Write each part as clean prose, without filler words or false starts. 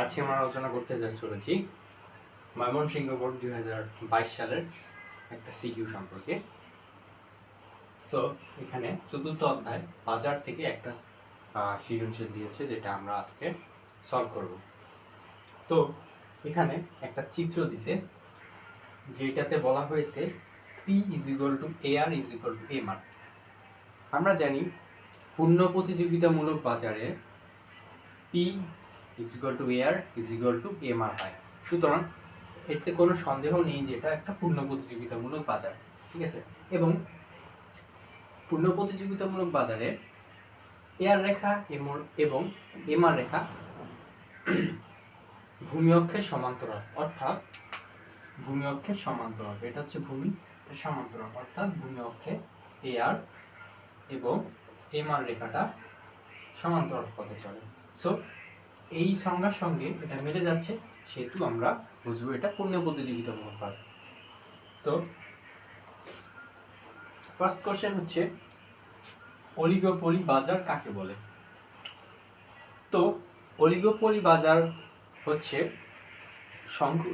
আজকে আমরা আলোচনা করতে চলেছি ময়মনসিংহ বোর্ড 2022 সালের একটা সিকিউ সম্পর্কে। সো এখানে চতুর্থ অধ্যায় বাজার থেকে একটা সৃজনশীল দিয়েছে, যেটা আমরা আজকে সলভ করব। তো এখানে একটা চিত্র দিছে, যেটাতে বলা হয়েছে P = AR = MR। আমরা জানি পূর্ণ প্রতিযোগিতামূলক বাজারে P = AR = MR হয়। সুতরাং এতে কোনো সন্দেহ নেই যে এটা একটা পূর্ণ প্রতিযোগিতামূলক বাজার, ঠিক আছে। এবং পূর্ণ প্রতিযোগিতামূলক বাজারে এআর রেখা এবং এমআর রেখা ভূমি অক্ষের সমান্তরাল, অর্থাৎ ভূমি অক্ষের সমান্তরাল। এটা হচ্ছে ভূমি সমান্তরাল, অর্থাৎ ভূমি অক্ষে এআর এবং এমআর রেখাটা সমান্তরাল পথে চলে। সো এই সংজ্ঞার সঙ্গে এটা মিলে যাচ্ছে, সেহেতু আমরা বুঝবো এটা পূর্ণ প্রতিযোগিতামূলক বাজার। তো ফার্স্ট কোশ্চেন হচ্ছে অলিগোপলি বাজার কাকে বলে? তো অলিগোপলি বাজার হচ্ছে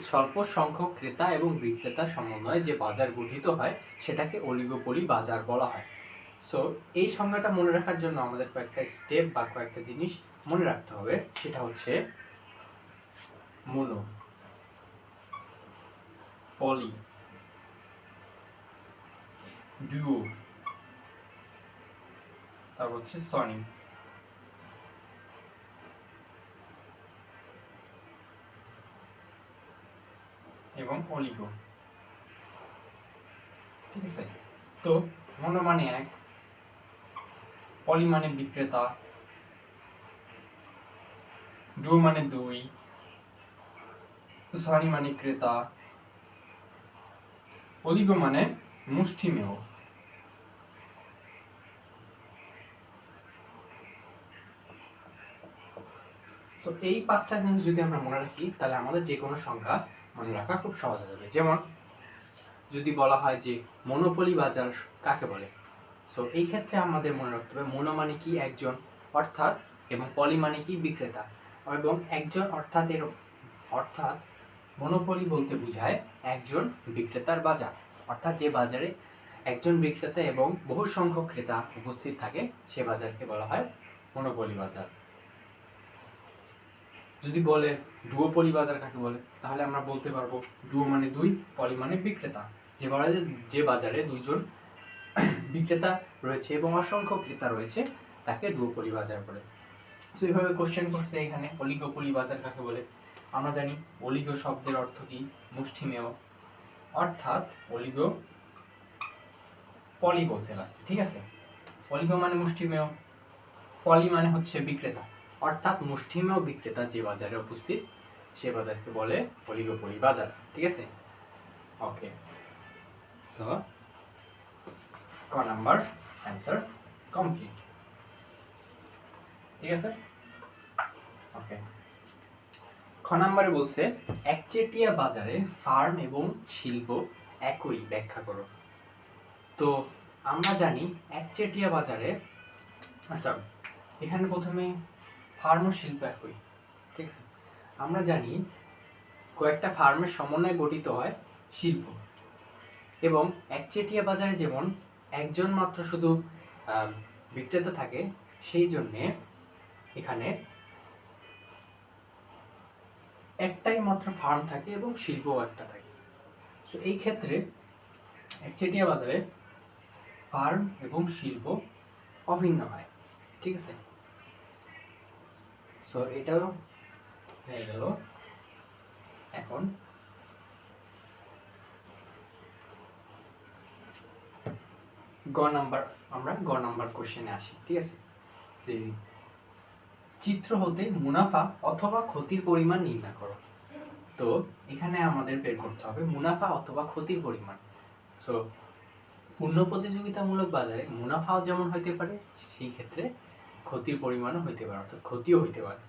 স্বল্প সংখ্যক ক্রেতা এবং বিক্রেতার সমন্বয়ে যে বাজার গঠিত হয় সেটাকে অলিগোপলি বাজার বলা হয়। সো এই সংজ্ঞাটা মনে রাখার জন্য আমাদের কয়েকটা স্টেপ বা কয়েকটা জিনিস মনে রাখতে হবে। সেটা হচ্ছে মোনো, পলি, ডুও, তারপর হচ্ছে সনি। এবং অলিগো, ঠিক আছে। তো মোনো মানে এক, পলি মানে বিক্রেতা, ডুও মানে দুই, সনি মানে ক্রেতা, অলিগো মানে মুষ্টিমেয়। সো এই পাঁচটা জিনিস যদি আমরা মনে রাখি, তাহলে আমাদের যে কোনো সংখ্যা মনে রাখা খুব সহজ হয়ে যাবে। যেমন যদি বলা হয় যে মনোপলি বাজার কাকে বলে, সো এই ক্ষেত্রে আমাদের মনে রাখতে হবে মোনো মানে কি একজন, অর্থাৎ, এবং পলি মানে কি বিক্রেতা, এবং একজন অর্থাৎ মনোপলি বলতে বোঝায় একজন বিক্রেতার বাজার, অর্থাৎ যে বাজারে একজন বিক্রেতা এবং বহু সংখ্যক ক্রেতা উপস্থিত থাকে সে বাজারকে বলা হয় মনোপলি বাজার। যদি বলে ডুওপলি বাজার কাকে বলে, তাহলে আমরা বলতে পারবো ডুও মানে দুই, পলি মানে বিক্রেতা। যে বাজারে দুইজন বিক্রেতা রয়েছে এবং অসংখ্য ক্রেতা রয়েছে তাকে ডুওপলি বাজার বলে। তো এইভাবে কোশ্চেন করছে এখানে অলিগোপলি বাজার কাকে বলে। আমরা জানি অলিগো শব্দের অর্থ কি? মুষ্টিমেয়, অর্থাৎ অলিগো পলি বলছে লাস্টে, ঠিক আছে। অলিগো মানে মুষ্টিমেয়, পলি মানে হচ্ছে বিক্রেতা, অর্থাৎ মুষ্টিমেয় বিক্রেতা যে বাজারে উপস্থিত সে বাজারকে বলে অলিগোপলি বাজার, ঠিক আছে। ওকে, সো ক নাম্বার অ্যান্সার কমপ্লিট, ঠিক আছে। ওকে, খ নাম্বারে বলছে একচেটিয়া বাজারে ফার্ম এবং শিল্প একই ব্যাখ্যা করো। তো আমরা জানি একচেটিয়া বাজারে, আচ্ছা এখানে প্রথমে ফার্ম ও শিল্প একই, ঠিক আছে। আমরা জানি কয়েকটা ফার্মের সমন্বয়ে গঠিত হয় শিল্প, এবং একচেটিয়া বাজারে যেমন একজন মাত্র শুধু বিক্রেতা থাকে, সেই জন্যে এখানে একটাই মাত্র ফার্ম থাকে এবং শিল্পও একটা থাকে। তো এই ক্ষেত্রে একচেটিয়া বাজারে ফার্ম এবং শিল্প অভিন্ন হয়, ঠিক আছে। সো এটাও হয়ে গেল। এখন আমরা গ নাম্বার কোশ্চেনে আসি, ঠিক আছে। যে চিত্র হতে মুনাফা অথবা ক্ষতির পরিমাণ নির্ণয় করো। তো এখানে আমাদের বের করতে হবে মুনাফা অথবা ক্ষতির পরিমাণ। সো পূর্ণ প্রতিযোগিতামূলক বাজারে মুনাফাও যেমন হইতে পারে, সেই ক্ষেত্রে ক্ষতির পরিমাণও হইতে পারে, অর্থাৎ ক্ষতিও হইতে পারে।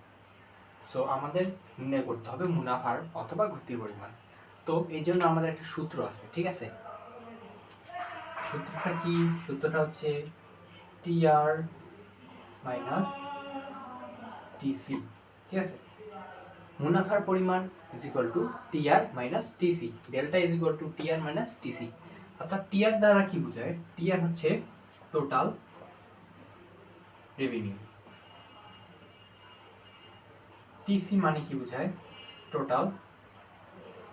সো আমাদের নির্ণয় করতে হবে মুনাফার অথবা ক্ষতির পরিমাণ। তো এই জন্য আমাদের একটা সূত্র আছে, ঠিক আছে। সূত্রটা কি? সূত্রটা হচ্ছে TR - TC, ঠিক আছে। মুনাফার পরিমাণ is equal to TR minus TC, delta is equal to TR minus TC. অর্থাৎ টিআর দ্বারা কি বোঝায়? টিআর হচ্ছে টোটাল রেভিনিউ, টিসি মানে কি বোঝায়? Total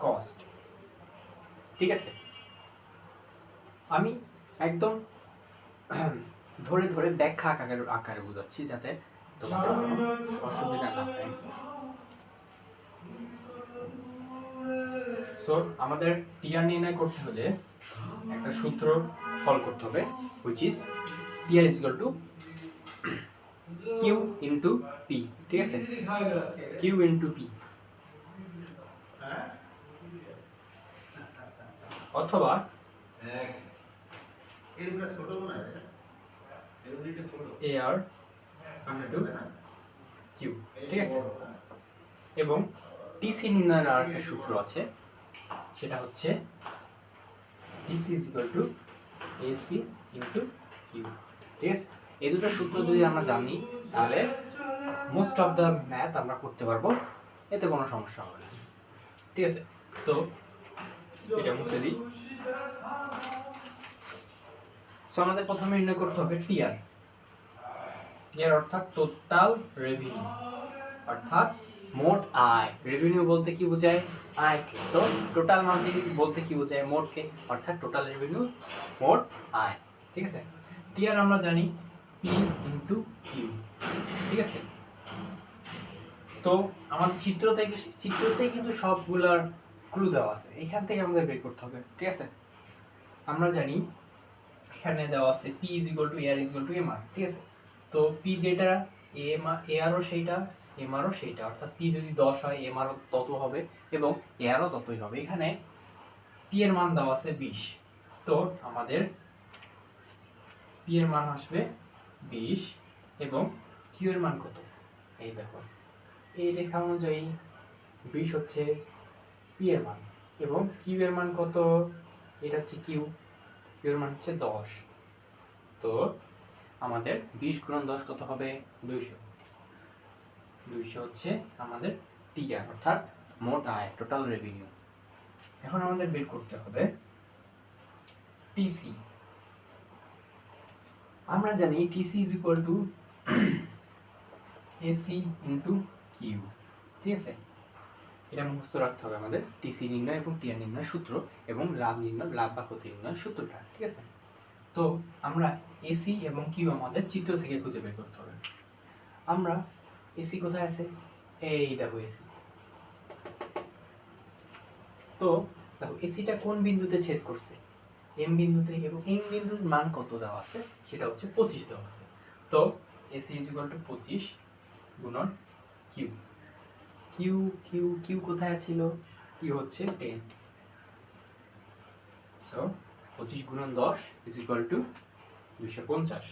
cost. ঠিক আছে, আমি একদম ধরে ধরে ব্যাখ্যা আকারে বোঝাচ্ছি যাতে তোমাদের কোনো অসুবিধা না হয়। সো আমাদের টিআর নির্ণয় করতে হলে একটা সূত্র ফলো করতে হবে, which is TR is equal to Q into P. ঠিক আছে, কিউ ইনটু পি, অথবা এআর ইনটু কিউ। ঠিক আছে, এবং টিসি নির্ণয়ের আর একটা সূত্র আছে, সেটা হচ্ছে TC is equal to AC into Q. ঠিক আছে, এই দুটো সূত্র যদি আমরা জানি তাহলে মোস্ট অফ দ্য ম্যাথ আমরা করতে পারবো, এতে কোনো সমস্যা হবে না। ঠিক আছে, তো এটা মুছে দিই। সো আমাদের প্রথমে নির্ণয় করতে হবে টিআর। টিআর অর্থাৎ টোটাল রেভিনিউ, অর্থাৎ মোট আয়। রেভিনিউ বলতে কি বোঝায়? আয়কে। তো টোটাল মানে বলতে কি বোঝায়? মোটকে, অর্থাৎ টোটাল রেভিনিউ মোট আয়। ঠিক আছে, টিআর আমরা জানি পি ইনটু কিউ। ঠিক আছে, তো আমাদের চিত্রতেই কিন্তু সবগুলার ক্লু দেওয়া আছে, এখান থেকে আমাদের বের করতে হবে। ঠিক আছে, আমরা জানি এখানে দেওয়া আছে P is equal two AR is equal two MR. ঠিক আছে, তো পি যেটা এআরও সেইটা, এমআরও সেইটা, অর্থাৎ পি যদি 10 হয় এমআরও তত হবে এবং এআরও ততই হবে। এখানে পি এর মান দেওয়া আছে 20, তো আমাদের পি এর মান আসবে 20 এবং কিউ এর মান কত? এই দেখো, এই রেখা অনুযায়ী 20 হচ্ছে পি এর মান এবং কিউ এর মান কত? এটা হচ্ছে কিউ, কিউ এর মান হচ্ছে 10। তো আমাদের 20 গুণন 10 কত হবে? 200। 200 হচ্ছে আমাদের টিআর, অর্থাৎ মোট আয়, টোটাল রেভিনিউ। এখন আমাদের বের করতে হবে টিসি। আমরা জানি TC is equal to AC into Q. ঠিক আছে, এটা মুখস্থ রাখতে হবে আমাদের, টিসি নির্ণয় এবং টিআর নির্ণয় সূত্র এবং লাভ নির্ণয়, লাভ বা ক্ষতি নির্ণয় সূত্রটা। ঠিক আছে, তো আমরা এসি এবং কিউ আমাদের চিত্র থেকে খুঁজে বের করতে হবে। আমরা এসি কোথায় আছে? এই দেখো এসি। তো দেখো এসিটা কোন বিন্দুতে ছেদ করছে? এম বিন্দুতে, এবং এম বিন্দুর মান কত দেওয়া আছে? সেটা হচ্ছে 25 দেওয়া আছে। তো এসি ইজ ইকুয়াল টু 25 গুণন কিউ। কিউ কিউ কিউ কোথায় ছিল? কিউ হচ্ছে 10। সো 25 গুণন 10 ইজ ইকুয়াল টু 250।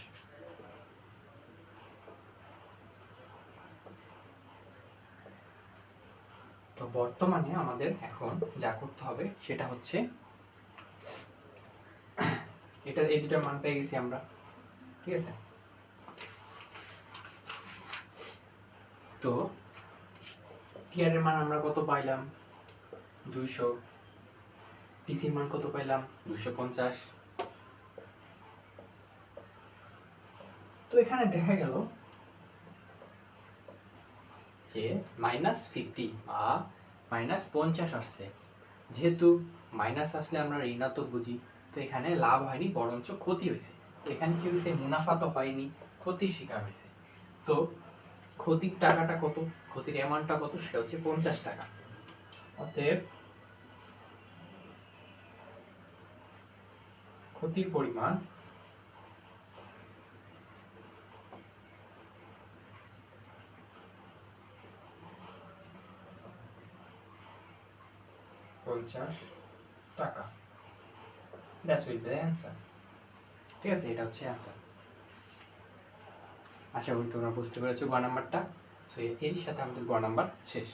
তো বর্তমানে আমাদের এখন যা করতে হবে সেটা হচ্ছে এটা, এই দুটার মান পেয়ে গেছি আমরা। ঠিক আছে, তো টিআর এর মান আমরা কত পাইলাম? 200। টিসির মান কত পাইলাম? 250। তো এখানে দেখা গেল যে -50 বা -50 আসছে। যেহেতু মাইনাস আসলে আমরা ঋণাত্মক বুঝি, তো এখানে লাভ হয়নি, বরঞ্চ ক্ষতি হয়েছে। তো এখানে কি হয়েছে? মুনাফা তো হয়নি, ক্ষতির শিকার হয়েছে। তো ক্ষতির টাকাটা কত? ক্ষতির অ্যামাউন্টটা কত? সেটা হচ্ছে 50 টাকা। অতএব ক্ষতির পরিমাণ 50 টাকা। That's will be the answer. ঠিক আছে, এটা হচ্ছে অ্যান্সার। আশা করি তোমরা বুঝতে পেরেছো গ নাম্বারটা। সো এর সাথে আমাদের গ নাম্বার শেষ।